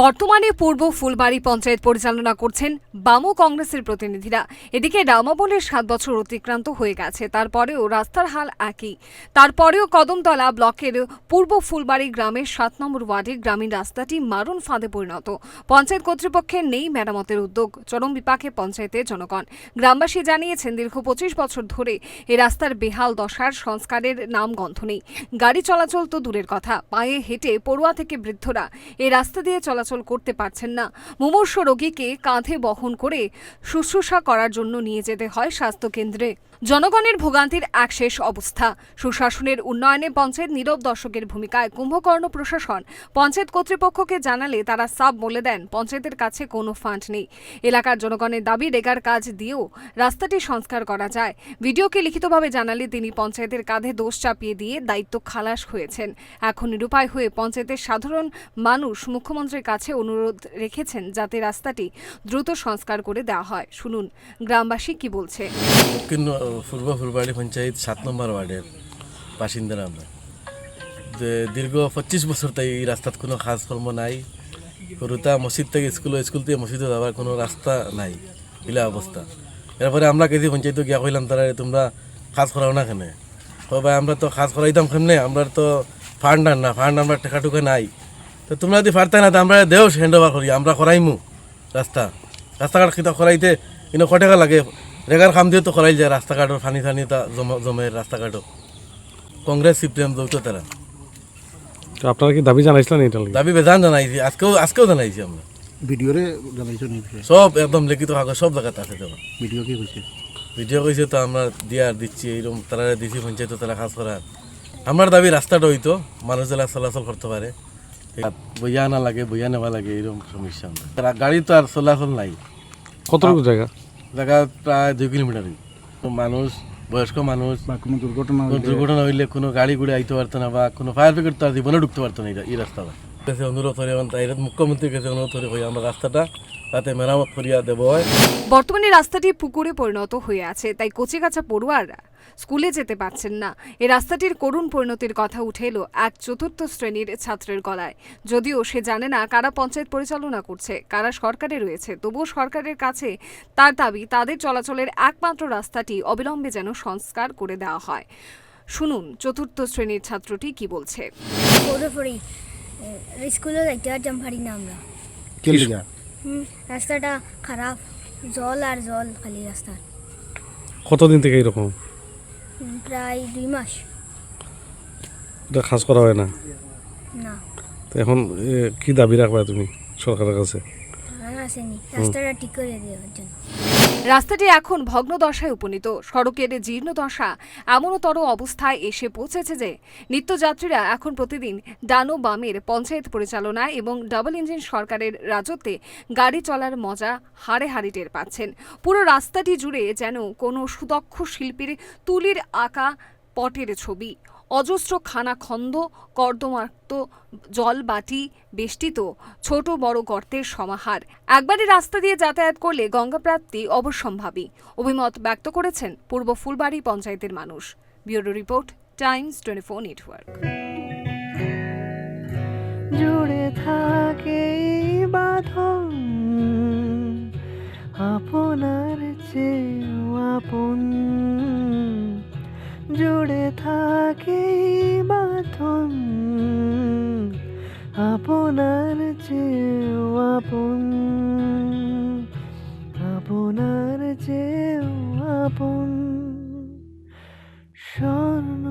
বর্তমানে পূর্ব ফুলবাড়ি পঞ্চায়েত পরিচালনা করছেন বাম কংগ্রেসের প্রতিনিধিরা। এদিকে রামাবলের ৭ বছর অতিক্রান্ত হয়ে গেছে, তারপরেও রাস্তার হাল একই। তারপরেও কদমতলা ব্লকের পূর্ব ফুলবাড়ি গ্রামের ৭ নম্বর ওয়ার্ডের গ্রামীণ রাস্তাটি মারণ ফাঁদে পরিণত। পঞ্চায়েত কর্তৃপক্ষের নেই মেরামতের উদ্যোগ, চরম বিপাকে পঞ্চায়েতের জনগণ। গ্রামবাসী জানিয়েছেন দীর্ঘ ২৫ বছর ধরে এই রাস্তার বেহাল দশার সংস্কারের নামগন্ধ নেই। গাড়ি চলাচল তো দূরের কথা, পায়ে হেঁটে পড়ুয়া থেকে বৃদ্ধরা এই রাস্তা দিয়ে চলাচল করতে পারছেন না। মুমূর্ষ রোগীকে কাঁধে বহন করে শুশ্রূষা করার জন্য নিয়ে যেতে হয় স্বাস্থ্যকেন্দ্রে। জনগণের ভোগান্তির এক শেষ অবস্থা। সুশাসনের উন্নয়নে পঞ্চায়েত নীরব দর্শকের ভূমিকায় কুম্ভকর্ণ প্রশাসন। পঞ্চায়েত কর্তৃপক্ষকে জানালে তারা সাব বলে দেন পঞ্চায়েতের কাছে কোনো ফান্ড নেই। এলাকার জনগণের দাবি রেগার কাজ দিয়েও রাস্তাটি সংস্কার করা যায়। ভিডিওকে লিখিতভাবে জানালে তিনি পঞ্চায়েতের কাঁধে দোষ চাপিয়ে দিয়ে দায়িত্ব খালাস হয়েছেন। এখন নিরুপায় হয়ে পঞ্চায়েতের সাধারণ মানুষ মুখ্যমন্ত্রীর কাছে অনুরোধ রেখেছেন যাতে রাস্তাটি দ্রুত সংস্কার করে দেওয়া হয়। শুনুন গ্রামবাসী কি বলছে। পূর্ব ফুলবাড়ি পঞ্চায়েত ৭ নম্বর ওয়ার্ডের বাসিন্দারা আমরা যে দীর্ঘ ২৫ বছর তাই এই রাস্তার কোনো কাজকর্ম নাই। করুতা মসজিদ থেকে স্কুল থেকে মসজিদে যাওয়ার কোনো রাস্তা নাই, এলা অবস্থা। এরপরে আমরা কেজি পঞ্চায়েত গিয়া কইলাম তারা তোমরা কাজ করাও না কেন? ভাই আমরা তো কাজ করাইতাম কেমনে, আমরা তো ফান্ড না ফান্ড আমরা টাকা টুকা নাই। তো তোমরা যদি পারতে না তো আমরা দেও হ্যান্ড ওভার করি, আমরা করাইমু রাস্তাঘাট খিতা করাইতে কিন্তু ক টাকা লাগে। রেগার কাম দিয়ে তো করাই যায় রাস্তাঘাটও ফানি তা জমে রাস্তাঘাটও। কংগ্রেস সিপিএম যৌথ তারা। তো আপনারা কি দাবি জানাইছিলেন? এটা দাবি বেদান জানাইছি, আজকেও জানাইছি আমরা। ভিডিওরে জানাইছো নি? সব একদম লিখিত কাগজ সব জায়গাতে আছে। তো ভিডিও কি কইছে? ভিডিও কইছে তো আমরা দিচ্ছি এইরকম তারা দিছি পঞ্চায়েত তারা কাজ করার। আমার দাবি রাস্তাটা হইতো মানুষ যারা চলাচল করতে পারে, বইয়া না লাগে বইয়া নেওয়া লাগে এরকম সমস্যা। গাড়ি তো আর চলাচল নাই। কতটুকু জায়গা প্রায় 2 কিলোমিটার। মানুষ বয়স্ক মানুষ বা কোনো দুর্ঘটনা হইলে কোনো গাড়ি গুড়ি আইতে পারতো না বা কোনো ফায়ার ব্রিগেড তার জীবনে ঢুকতে পারতো না এই রাস্তাটা। অনুরোধ করে মুখ্যমন্ত্রীর কাছে অনুরোধ করে আমরা রাস্তাটা তাতে মেরামত করিয়া দেব হয়। বর্তমানে রাস্তাটি পুকুরে পরিণত হয়ে আছে, তাই কচিকাঁচা পড়ুয়াররা স্কুলে যেতে পারছেন না। এই রাস্তাটির করুণ পরিণতির কথা উঠে এলো এক ৪র্থ শ্রেণীর ছাত্রের গলায়। যদিও সে জানে না কারা পঞ্চায়েত পরিচালনা করছে, কারা সরকারে রয়েছে, তবুও সরকারের কাছে তার দাবি তাদের চলাচলের একমাত্র রাস্তাটি অবিলম্বে যেন সংস্কার করে দেওয়া হয়। শুনুন ৪র্থ শ্রেণীর ছাত্রটি কি বলছে। স্কুলে যাইতে পারতাম পারি না আমরা। কি লিগা? রাস্তাটা খারাপ, জল আর জল খালি রাস্তা। কতদিন থেকে এরকম? প্রায় 2 মাস। এটা কাজ করা হয় না? না। তো এখন কি দাবি রাখবা তুমি সরকারের কাছে? আসেনি, রাস্তাটা ঠিক করে দেওয়ার জন্য। রাস্তাটি এখন ভগ্ন দশায় উপনীত। সড়কের জীর্ণ দশা এমনতর অবস্থায় এসে পৌঁছেছে যে নিত্যযাত্রীরা এখন প্রতিদিন ডান ও বামের পঞ্চায়েত পরিচালনায় এবং ডাবল ইঞ্জিন সরকারের রাজত্বে গাড়ি চলার মজা হাড়ে হাড়ি টের পাচ্ছেন। পুরো রাস্তাটি জুড়ে যেন কোনো সুদক্ষ শিল্পীর তুলির আঁকা পটের ছবি। অজস্র খানাখন্দ, কর্দমাক্ত জলবাটি বেষ্টিত ছোট বড় গর্তের সমাহার। একবারই রাস্তা দিয়ে যাতায়াত করলে গঙ্গাপ্রাপ্তি অবশ্যম্ভাবী অভিমত ব্যক্ত করেছেন পূর্ব ফুলবাড়ি পঞ্চায়েতের মানুষ। Bureau report, Times 24 network. জুড়ে থাকে বাঁধন আপনার চেয়েও আপন, জুড়ে থাকে বাঁধন আপনার চেয়েও আপন, আপনার চেয়েও আপন। স্বর্ণ